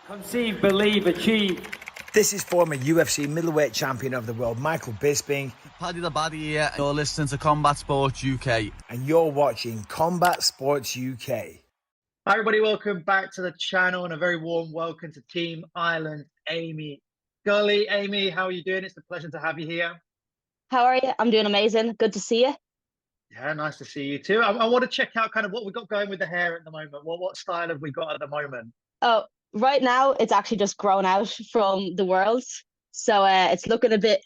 Conceive, believe, achieve. This is former UFC middleweight champion of the world, Michael Bisping. Paddy the Baddy here. You're listening to Combat Sports UK. And you're watching Combat Sports UK. Hi everybody, welcome back to the channel and a very warm welcome to Team Ireland, Amy Scully. Amy, how are you doing? It's a pleasure to have you here. How are you? I'm doing amazing. Good to see you. Yeah, nice to see you too. I want to check out kind of what we got going with the hair at the moment. What style have we got at the moment? Oh, right now it's actually just grown out from the Worlds, so it's looking a bit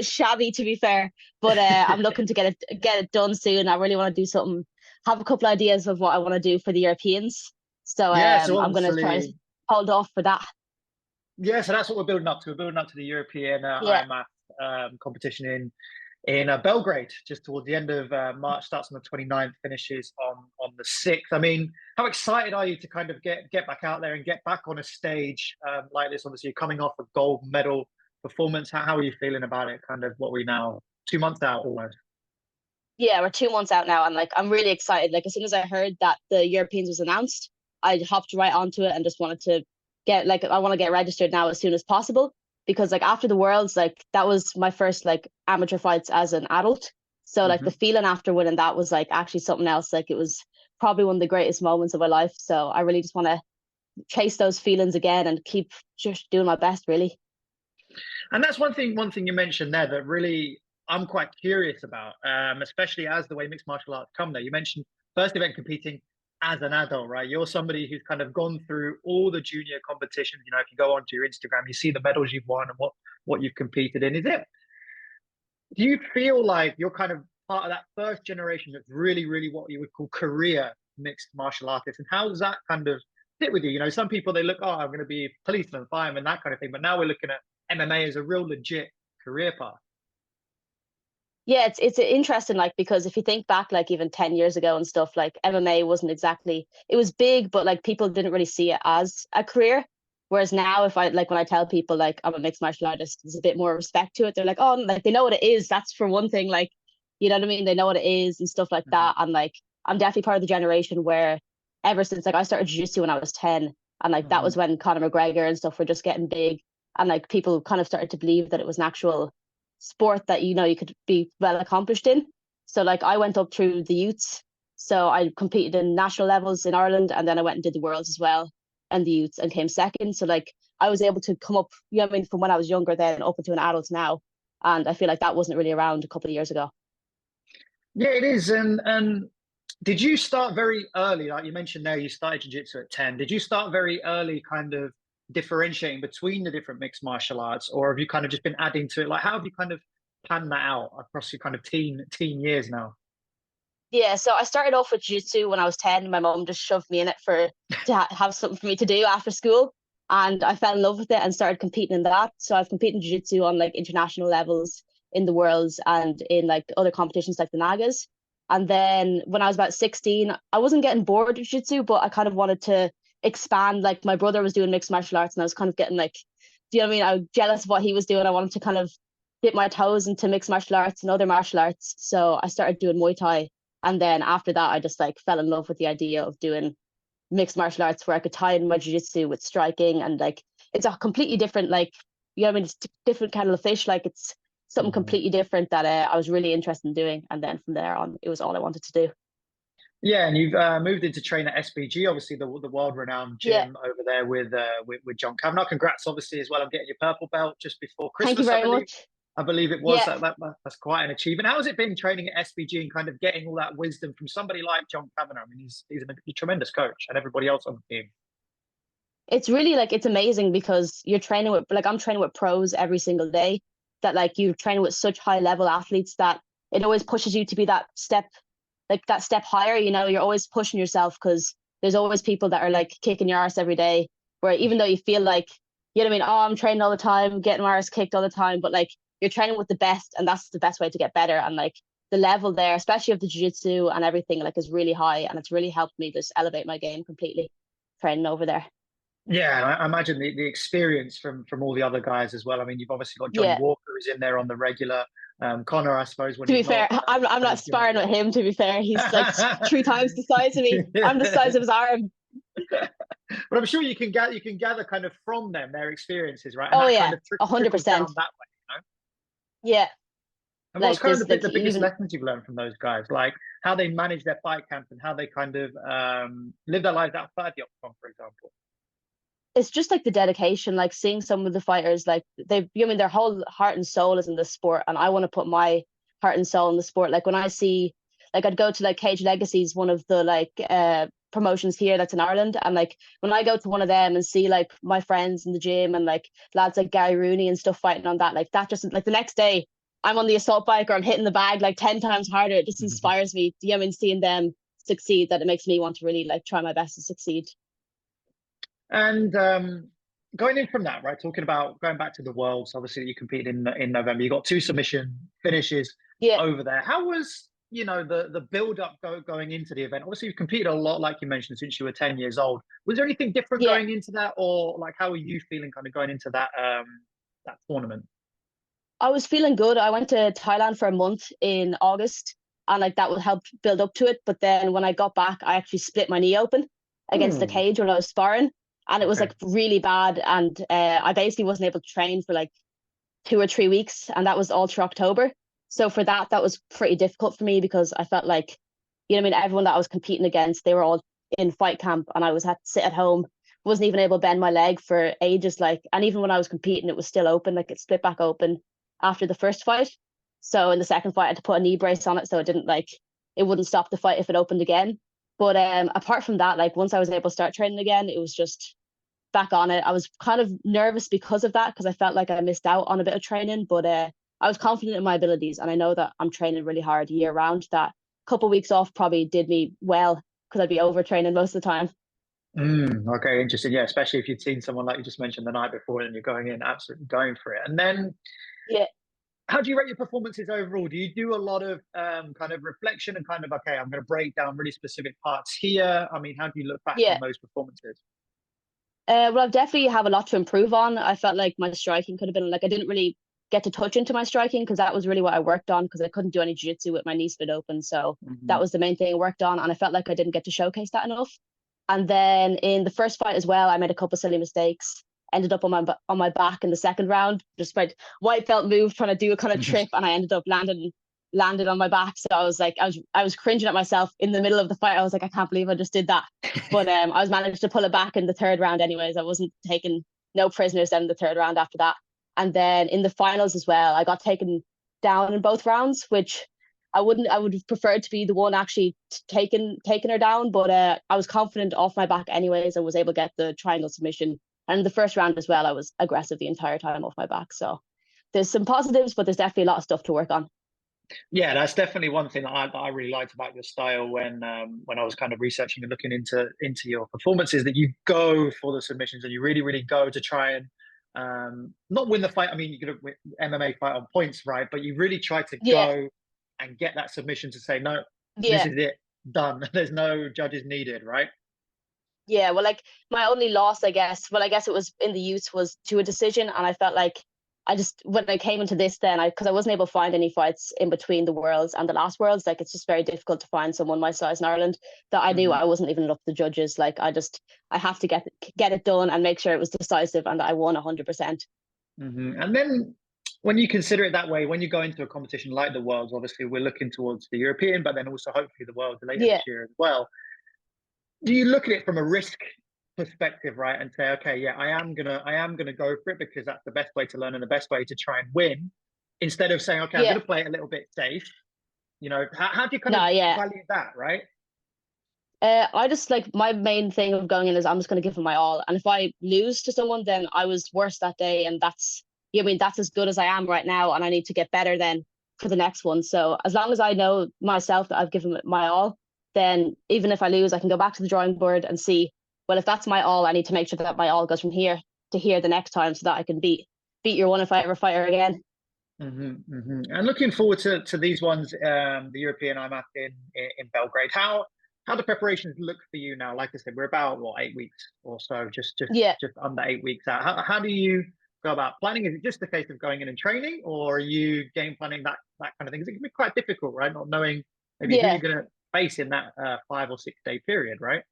shabby, to be fair. But I'm looking to get it done soon. I really want to do something. Have a couple ideas of what I want to do for the Europeans. So, so I'm going to try to hold off for that. Yeah, so that's what we're building up to. We're building up to the European IMMAF competition in Belgrade, just towards the end of March. Starts on the 29th, finishes on the 6th. I mean, how excited are you to kind of get back out there and get back on a stage like this? Obviously, you're coming off a gold medal performance. How are you feeling about it? Kind of what we now 2 months out almost. Yeah, we're 2 months out now, and like I'm really excited. Like as soon as I heard that the Europeans was announced, I hopped right onto it and just wanted to I want to get registered now as soon as possible, because like after the Worlds, like that was my first like amateur fights as an adult. So like the feeling after winning that was like actually something else. Like it was probably one of the greatest moments of my life. So I really just want to chase those feelings again and keep just doing my best, really. And that's one thing you mentioned there that really I'm quite curious about, especially as the way mixed martial arts come there. You mentioned first event competing as an adult, right? You're somebody who's kind of gone through all the junior competitions. You know, if you go onto your Instagram, you see the medals you've won and what you've competed in. Do you feel like you're kind of part of that first generation that's really, really what you would call career mixed martial artists? And how does that kind of sit with you? You know, some people, they look, oh, I'm going to be a policeman, fireman, that kind of thing. But now we're looking at MMA as a real legit career path. Yeah, it's interesting, like, because if you think back, like even 10 years ago and stuff, like MMA wasn't exactly, it was big, but like people didn't really see it as a career. Whereas now, if I like when I tell people like I'm a mixed martial artist, there's a bit more respect to it. They're like, oh, like they know what it is. That's for one thing, like, you know what I mean? They know what it is and stuff like that. And like I'm definitely part of the generation where ever since like I started jiu-jitsu when I was 10, and like that was when Conor McGregor and stuff were just getting big, and like people kind of started to believe that it was an actual sport that, you know, you could be well accomplished in. So like I went up through the youths, so I competed in national levels in Ireland, and then I went and did the Worlds as well and the youths and came second. So like I was able to come up, you know what I mean, from when I was younger then up into an adult now, and I feel like that wasn't really around a couple of years ago. Yeah, it is. And did you start very early? Like you mentioned there, you started jiu-jitsu at 10. Did you start very early kind of differentiating between the different mixed martial arts, or have you kind of just been adding to it? Like how have you kind of planned that out across your kind of teen years now? Yeah, so I started off with jiu-jitsu when I was 10. My mom just shoved me in it to have something for me to do after school, and I fell in love with it and started competing in that. So I've competed in jiu-jitsu on like international levels, in the Worlds, and in like other competitions like the Nagas. And then when I was about 16, I wasn't getting bored of jiu-jitsu, but I kind of wanted to expand. Like my brother was doing mixed martial arts, and I was kind of getting like, do you know what I mean? I was jealous of what he was doing. I wanted to kind of dip my toes into mixed martial arts and other martial arts. So I started doing Muay Thai. And then after that, I just like fell in love with the idea of doing mixed martial arts where I could tie in my jiu-jitsu with striking. And like, it's a completely different, like, you know what I mean? It's different kettle of fish. Like it's something completely different that I was really interested in doing. And then from there on, it was all I wanted to do. Yeah, and you've moved into train at SBG, obviously the world-renowned gym over there with John Kavanagh. Congrats, obviously, as well on getting your purple belt just before Christmas. Thank you very much. I believe it was. That's quite an achievement. How has it been training at SBG and kind of getting all that wisdom from somebody like John Kavanagh? I mean, he's a tremendous coach, and everybody else on the team. It's really like, it's amazing because you're training with, like, I'm training with pros every single day, that like you're training with such high level athletes that it always pushes you to be that step higher. You know, you're always pushing yourself because there's always people that are like kicking your arse every day, where even though you feel like, you know what I mean, oh, I'm training all the time, getting my arse kicked all the time, but like you're training with the best, and that's the best way to get better. And like the level there, especially of the jiu-jitsu and everything, like is really high, and it's really helped me just elevate my game completely training over there. Yeah, I imagine the experience from all the other guys as well. I mean, you've obviously got Johnny Walker who's in there on the regular. Conor, I suppose. To be fair, I'm not sparring with him. To be fair, he's like 3 times the size of me. I'm the size of his arm. But I'm sure you can gather kind of from them their experiences, right? And Oh that yeah, kind of trickles down 100%. that way, you know. Yeah, And what's like kind of there's like the biggest even lessons you've learned from those guys, like how they manage their fight camp and how they kind of live their lives outside the octagon, for example. it's just like the dedication, like seeing some of the fighters, like I mean, their whole heart and soul is in the sport, and I want to put my heart and soul in the sport. Like when I see, like I'd go to like Cage Legacies, one of the like promotions here that's in Ireland, and like when I go to one of them and see like my friends in the gym and like lads like Gary Rooney and stuff fighting on that, like that just like the next day I'm on the assault bike or I'm hitting the bag like 10 times harder. It just inspires me. You know, I mean, seeing them succeed, that it makes me want to really like try my best to succeed. And going in from that, right, talking about going back to the Worlds, obviously you competed in November. You got 2 submission finishes Yeah, over there. How was, you know, the build up going into the event? Obviously you've competed a lot, like you mentioned, since you were 10 years old. Was there anything different yeah. going into that, or like how are you feeling kind of going into that that tournament? I was feeling good. I went to Thailand for a month in August, and like that would help build up to it. But then when I got back, I actually split my knee open against the Hmm. cage when I was sparring, and it was Okay. like really bad. And I basically wasn't able to train for like 2 or 3 weeks, and that was all through October. So for that, that was pretty difficult for me because I felt like, you know, what I mean, everyone that I was competing against, they were all in fight camp, and I was had to sit at home, wasn't even able to bend my leg for ages. Like, and even when I was competing, it was still open, like it split back open after the first fight. So in the second fight, I had to put a knee brace on it so it didn't like it wouldn't stop the fight if it opened again. But apart from that, like once I was able to start training again, it was just back on it. I was kind of nervous because of that because I felt like I missed out on a bit of training, but I was confident in my abilities, and I know that I'm training really hard year round. That couple of weeks off probably did me well because I'd be overtraining most of the time. Okay, interesting. Yeah, especially if you'd seen someone like you just mentioned the night before and you're going in absolutely going for it. And then Yeah, how do you rate your performances overall? Do you do a lot of kind of reflection and kind of, okay, I'm going to break down really specific parts here? I mean, how do you look back on yeah. those performances? Well, I definitely have a lot to improve on. I felt like my striking could have been like I didn't really get to touch into my striking because that was really what I worked on because I couldn't do any jiu-jitsu with my knee split open. So Hmm. that was the main thing I worked on, and I felt like I didn't get to showcase that enough. And then in the first fight as well, I made a couple of silly mistakes. Ended up on my back in the second round, just by white belt move, trying to do a kind of trip, and I ended up landed on my back. So I was like, I was cringing at myself in the middle of the fight. I was like, I can't believe I just did that. But I was managed to pull it back in the third round. Anyways, I wasn't taking no prisoners then in the third round after that. And then in the finals as well, I got taken down in both rounds, which I wouldn't. I would have preferred to be the one actually taking her down, but I was confident off my back anyways, and was able to get the triangle submission. And in the first round as well, I was aggressive the entire time off my back. So there's some positives, but there's definitely a lot of stuff to work on. Yeah, that's definitely one thing that I really liked about your style when I was kind of researching and looking into your performances, that you go for the submissions and you really, really go to try and not win the fight. I mean, you could MMA fight on points, right? But you really try to Yeah, go and get that submission to say, no, this yeah. is it, done. There's no judges needed, right? Yeah, well, like my only loss, I guess, well, I guess it was in the youth was to a decision, and I felt like I just when I came into this, then I because I wasn't able to find any fights in between the worlds and the last worlds, like it's just very difficult to find someone my size in Ireland that I knew Hmm. I wasn't even up to the judges. Like I have to get it done and make sure it was decisive and that I won 100%. Hmm. And then when you consider it that way, when you go into a competition like the Worlds, obviously we're looking towards the European, but then also hopefully the Worlds later Yeah, this year as well. Do you look at it from a risk perspective, right, and say, okay, yeah, I am gonna go for it because that's the best way to learn and the best way to try and win, instead of saying, okay, I'm yeah, gonna play it a little bit safe. You know, how do you kind of no, yeah. value that, right? I just like my main thing of going in is I'm just going to give it my all. And if I lose to someone, then I was worse that day. And that's, yeah, I mean, that's as good as I am right now. And I need to get better then for the next one. So as long as I know myself that I've given it my all, then even if I lose, I can go back to the drawing board and see, well, if that's my all, I need to make sure that my all goes from here to here the next time so that I can beat your one if I ever fight her again. Hmm. Hmm. And looking forward to these ones, the European IMMAF in Belgrade. How the preparations look for you now? Like I said, we're about what 8 weeks or so, Yeah. just under 8 weeks out. How do you go about planning? Is it just a case of going in and training, or are you game planning that kind of thing? 'Cause it can be quite difficult, right? Not knowing maybe who you're Yeah. going to face in that 5 or 6 day period, right?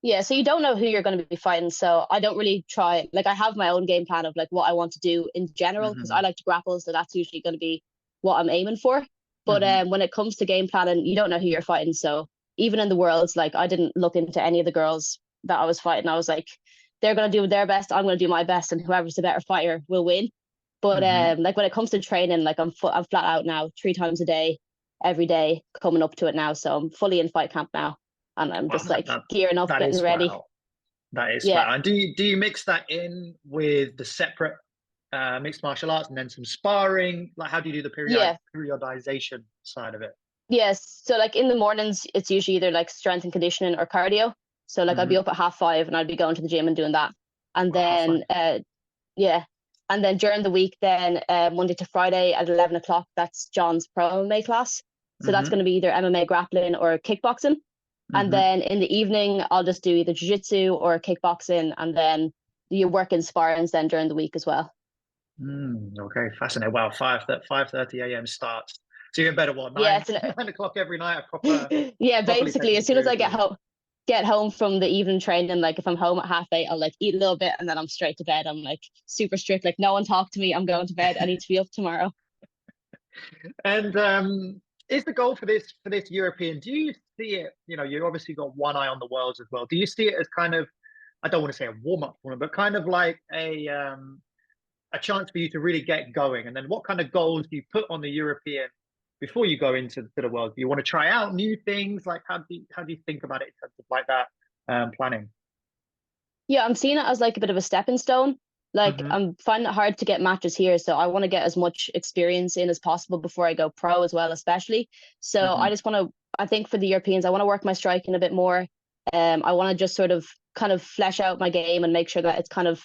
Yeah, so you don't know who you're going to be fighting. So I don't really try, like, I have my own game plan of like what I want to do in general because I like to grapple. So that's usually going to be what I'm aiming for. But when it comes to game planning, you don't know who you're fighting. So even in the worlds, like, I didn't look into any of the girls that I was fighting. I was like, they're going to do their best. I'm going to do my best. And whoever's the better fighter will win. But like when it comes to training, like I'm flat out now 3 times a day, every day coming up to it now. So I'm fully in fight camp now. And I'm just like gearing up, getting ready. That is flat out. And do you mix that in with the separate mixed martial arts and then some sparring? Like, how do you do the periodization side of it? Yes. So like in the mornings, it's usually either like strength and conditioning or cardio. So like I'd be up at 5:30 and I'd be going to the gym and doing that. And then and then during the week, then Monday to Friday at 11 o'clock, that's John's pro MMA class. So that's going to be either MMA grappling or kickboxing. And then in the evening, I'll just do either jiu-jitsu or kickboxing. And then you work in sparrings then during the week as well. Okay, fascinating. Wow, 5:30 a.m. starts. So you're in bed at what, 9 o'clock every night? A proper, yeah, basically, as soon as I get home from the evening training, like if I'm home at 8:30, I'll like eat a little bit and then I'm straight to bed. I'm like super strict, like no one talk to me, I'm going to bed, I need to be up tomorrow. And is the goal for this European, do you see it, you obviously got one eye on the worlds as well, do you see it as kind of, I don't want to say a warm-up for them, but kind of like a chance for you to really get going? And then what kind of goals do you put on the European before you go into the world? Do you want to try out new things? Like how do you think about it in terms of like that planning? Yeah, I'm seeing it as like a bit of a stepping stone. Like I'm finding it hard to get matches here, so I want to get as much experience in as possible before I go pro as well, especially. So I just want to, I think for the Europeans, I want to work my striking a bit more. I want to just sort of kind of flesh out my game and make sure that it's kind of,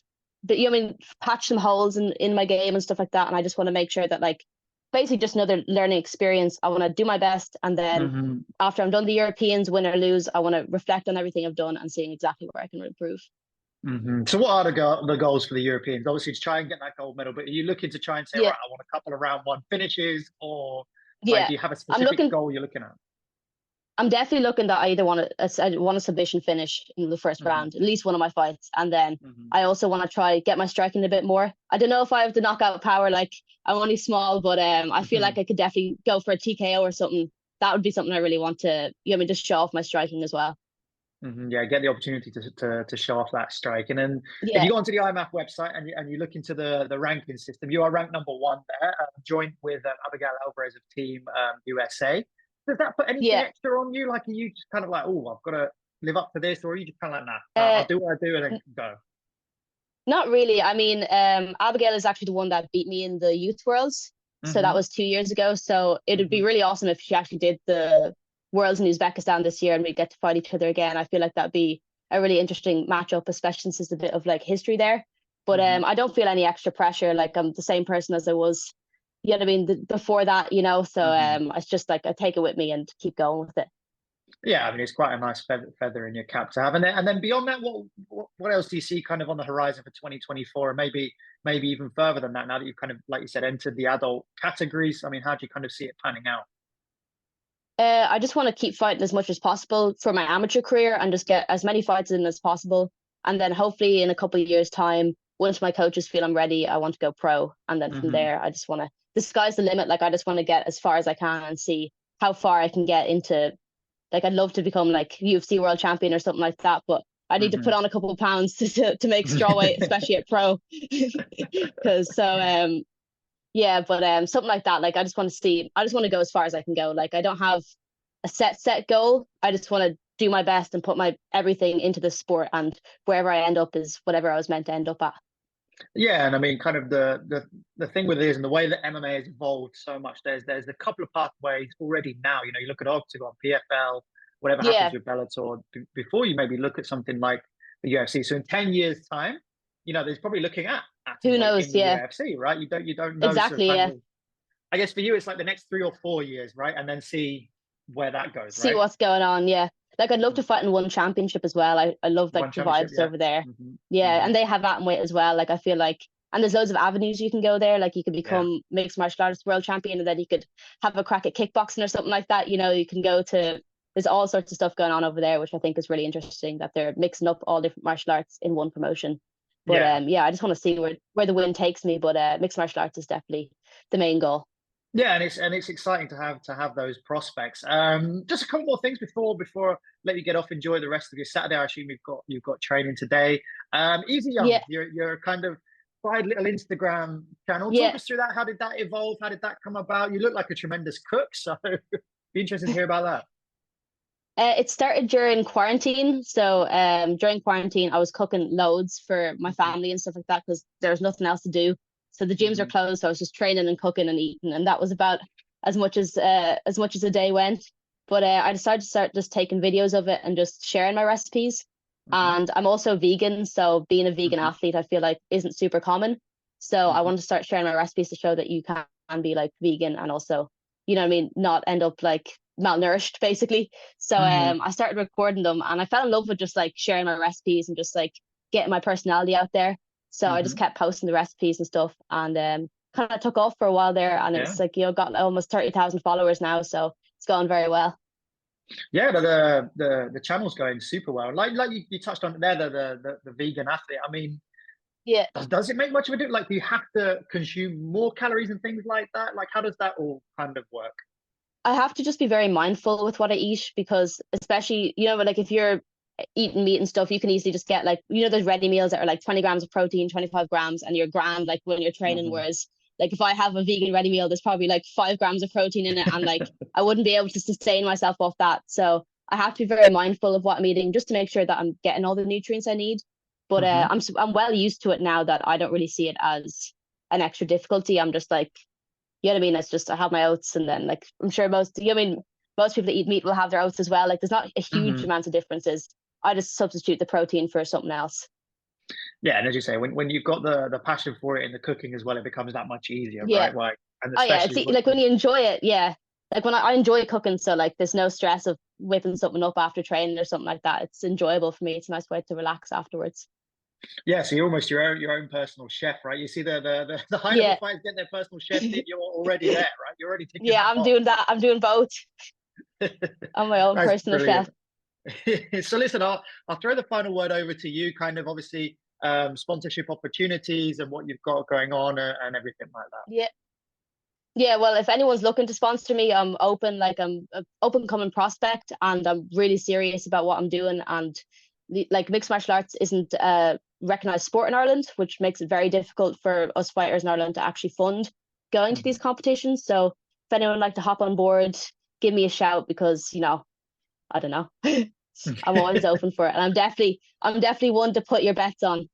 patch some holes in my game and stuff like that. And I just want to make sure that like basically just another learning experience. I want to do my best, and then after I'm done the Europeans, win or lose, I want to reflect on everything I've done and seeing exactly where I can improve. So what are the goals for the Europeans? Obviously to try and get that gold medal, but are you looking to try and say, right, I want a couple of round 1 finishes, or like, do you have a specific goal you're looking at? I'm definitely looking that I either want a submission finish in the first round, at least one of my fights. And then I also want to try get my striking a bit more. I don't know if I have the knockout power, like I'm only small, but I feel like I could definitely go for a TKO or something. That would be something I really want to, just show off my striking as well. Yeah, get the opportunity to show off that strike. And then if you go onto the IMMAF website and you look into the ranking system, you are ranked #1 there, joint with Abigail Alvarez of Team USA. Does that put anything extra on you? Like, are you just kind of like, oh, I've got to live up to this? Or are you just kind of like, nah, I'll do what I do and then go? Not really. I mean, Abigail is actually the one that beat me in the youth worlds. So that was 2 years ago. So it would be really awesome if she actually did the worlds in Uzbekistan this year and we get to fight each other again. I feel like that'd be a really interesting matchup, especially since there's a bit of like history there. But I don't feel any extra pressure. Like I'm the same person as I was, before that, so it's just like I take it with me and keep going with it. Yeah, I mean, it's quite a nice feather in your cap to have. And then beyond that, what else do you see kind of on the horizon for 2024, and maybe even further than that, now that you've kind of, like you said, entered the adult categories? I mean, how do you kind of see it panning out? I just want to keep fighting as much as possible for my amateur career and just get as many fights in as possible. And then hopefully in a couple of years' time, once my coaches feel I'm ready, I want to go pro. And then from there, I just want to, the sky's the limit. Like, I just want to get as far as I can and see how far I can get into, like, I'd love to become like UFC world champion or something like that. But I need to put on a couple of pounds to make strawweight, especially at pro. Because something like that. Like, I just want to go as far as I can go. Like, I don't have a set goal. I just want to do my best and put my everything into the sport, and wherever I end up is whatever I was meant to end up at. Yeah, and I mean, kind of the thing with it is, and the way that MMA has evolved so much, there's a couple of pathways already now. You look at Octagon, PFL, whatever happens with Bellator, before you maybe look at something like the UFC. So in 10 years' time, there's probably looking at who knows, UFC, right? You don't know exactly. I guess for you, it's like the next 3 or 4 years, right? And then see where that goes. See what's going on. Yeah. Like, I'd love to fight in one championship as well. I love like the vibes over there. And they have Atomweight as well. Like, I feel like, and there's loads of avenues you can go there. Like, you could become mixed martial arts world champion, and then you could have a crack at kickboxing or something like that. You can go to there's all sorts of stuff going on over there, which I think is really interesting, that they're mixing up all different martial arts in one promotion. But yeah, I just want to see where the wind takes me. But mixed martial arts is definitely the main goal. Yeah, and it's exciting to have those prospects. Just a couple more things before I let you get off. Enjoy the rest of your Saturday. I assume you've got training today. Easy Young, Yeah. you're kind of side little Instagram channel. Yeah. Talk us through that. How did that evolve? How did that come about? You look like a tremendous cook, so be interested to hear about that. It started during quarantine. So during quarantine, I was cooking loads for my family and stuff like that because there was nothing else to do. So the gyms are closed, so I was just training and cooking and eating, and that was about as much as a day went. But I decided to start just taking videos of it and just sharing my recipes. And I'm also vegan, so being a vegan athlete, I feel like isn't super common. So I wanted to start sharing my recipes to show that you can be like vegan and also, you know what I mean, not end up like malnourished basically. So I started recording them, and I fell in love with just like sharing my recipes and just like getting my personality out there. So I just kept posting the recipes and stuff, and kind of took off for a while there, and it's like, you know, got almost 30,000 followers now, so it's going very well. Yeah, the channel's going super well. Like you touched on there, the vegan athlete. I mean, Yeah, does it make much of a difference? Like, do you have to consume more calories and things like that? Like, how does that all kind of work? I have to just be very mindful with what I eat, because especially, you know, like if you're eating meat and stuff, you can easily just get like, you know, those ready meals that are like 20 grams of protein, 25 grams, and you're grand like when you're training. Whereas like if I have a vegan ready meal, there's probably like 5 grams of protein in it, and like I wouldn't be able to sustain myself off that. So I have to be very mindful of what I'm eating just to make sure that I'm getting all the nutrients I need. But I'm well used to it now that I don't really see it as an extra difficulty. I'm just like, you know what I mean? It's just I have my oats, and then like I'm sure most, you know what I mean, most people that eat meat will have their oats as well. Like there's not a huge amount of differences. I just substitute the protein for something else. Yeah, and as you say, when you've got the passion for it in the cooking as well, it becomes that much easier, Yeah. right? Like, and Oh yeah, it's especially like when you enjoy it, yeah. Like when I enjoy cooking, so like there's no stress of whipping something up after training or something like that. It's enjoyable for me. It's a nice way to relax afterwards. yeah, so you're almost your own personal chef, right? You see the high level Yeah. fighters get their personal chef in, you're already there, right? You're already ticking Yeah, that I'm box. doing that. I'm doing both. I'm my own That's personal brilliant. chef. So listen, I'll throw the final word over to you. Kind of obviously sponsorship opportunities and what you've got going on and everything like that. Yeah. Yeah, well, if anyone's looking to sponsor me, I'm open. Like I'm an open coming prospect, and I'm really serious about what I'm doing. And like mixed martial arts isn't a recognized sport in Ireland, which makes it very difficult for us fighters in Ireland to actually fund going to these competitions. So if anyone would like to hop on board, give me a shout, because you know, I don't know. I'm always open for it, and I'm definitely one to put your bets on.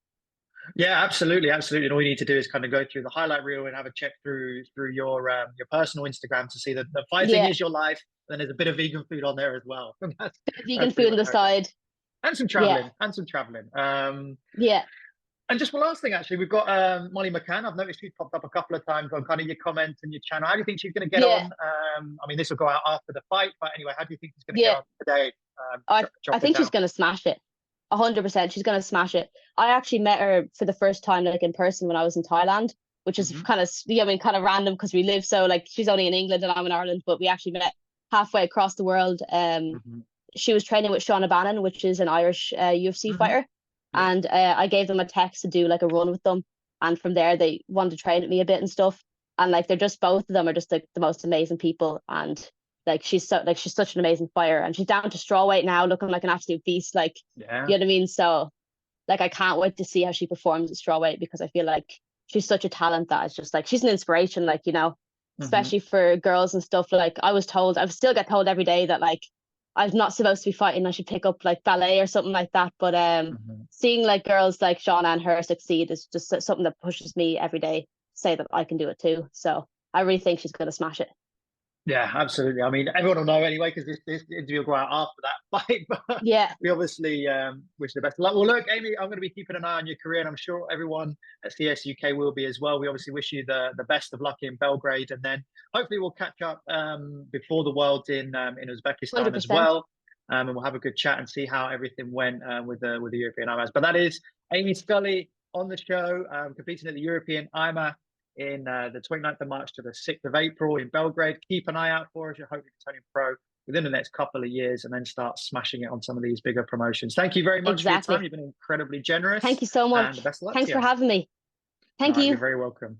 Yeah, absolutely, absolutely. And all you need to do is kind of go through the highlight reel and have a check through your personal Instagram to see that the fighting Yeah, is your life. Then there's a bit of vegan food on there as well. vegan That's pretty food on much the how it goes. side. And some Yeah, traveling, and some traveling. yeah, And just one last thing, actually, we've got Molly McCann. I've noticed she's popped up a couple of times on kind of your comments and your channel. How do you think she's going to get yeah, on? I mean, this will go out after the fight, but anyway, how do you think she's going to get yeah. on today? I think she's gonna smash it. 100%, she's gonna smash it. I actually met her for the first time like in person when I was in Thailand, which is kind of, I mean, kind of random because we live so like she's only in England and I'm in Ireland, but we actually met halfway across the world. She was training with Sean O'Bannon, which is an Irish UFC fighter, Yeah. and I gave them a text to do like a run with them, and from there they wanted to train with me a bit and stuff. And like they're just, both of them are just like the most amazing people, and like she's such an amazing fighter, and she's down to strawweight now, looking like an absolute beast. Like, Yeah. you know what I mean? So, like, I can't wait to see how she performs at strawweight, because I feel like she's such a talent that it's just like she's an inspiration. Like, you know, especially for girls and stuff. Like, I still get told every day that like I'm not supposed to be fighting. I should pick up like ballet or something like that. But seeing like girls like Shauna and her succeed is just something that pushes me every day to say that I can do it too. So I really think she's gonna smash it. Yeah, absolutely. I mean, everyone will know anyway because this interview will go out after that fight. But Yeah. we obviously wish the best of luck. Well, look, Amy, I'm going to be keeping an eye on your career, and I'm sure everyone at CS UK will be as well. We obviously wish you the best of luck in Belgrade, and then hopefully we'll catch up before the Worlds in Uzbekistan as 100%. well, and we'll have a good chat and see how everything went with the European IMMAF. But that is Amy Scully on the show, competing at the European IMMAF in the 29th of March to the 6th of April in Belgrade. Keep an eye out for us. You're hoping to turn pro within the next couple of years and then start smashing it on some of these bigger promotions. Thank you very much for your Exactly. time. You've been incredibly generous. Thank you so much. And best of luck Thanks to for you. having me. Thank All right, you. you're very welcome.